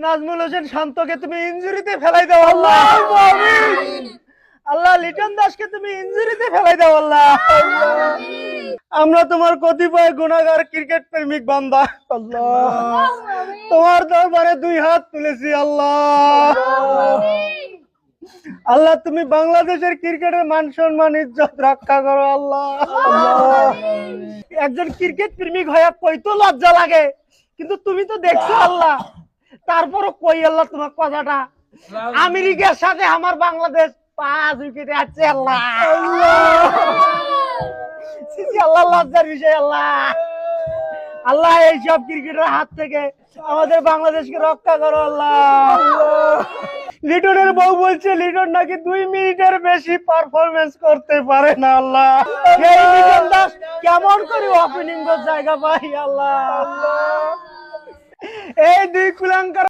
নাজমুল হোসেন শান্তকে তুমি ইনজুরিতে ফেলাই দাও আল্লাহ। আল্লাহ লিটন দাসকে তুমি ইনজুরিতে ফেলাই দাও আল্লাহ। আমরা তোমার কতিপয় গুনাহগার ক্রিকেট প্রেমিক বান্দা আল্লাহ তোমার দরবারে দুই হাত তুলেছি আল্লাহ। আল্লাহ তুমি বাংলাদেশের ক্রিকেটের মান সম্মান ইজ্জত রক্ষা করো আল্লাহ। একজন ক্রিকেট প্রেমিক হয়ে কইতো লজ্জা লাগে, কিন্তু তুমি তো দেখছো আল্লাহ, তারপরও কই আল্লাহ তোমার কথাটা। আমেরিকার সাথে আমার বাংলাদেশ 5 উইকেটে আছে আল্লাহ। আল্লাহ লজ্জার বিষয় আল্লাহ। আল্লাহ এইসব ক্রিকেটের হাত থেকে আমাদের বাংলাদেশকে রক্ষা করো আল্লাহ। লিটনের বউ বলছে লিটন নাকি 2 মিনিটের বেশি পারফরমেন্স করতে পারে না আল্লাহ। সেই লিটন দাস কেমন করে ওপেনিং জায়গা পাই আল্লাহ। এই দুই কুলাঙ্কার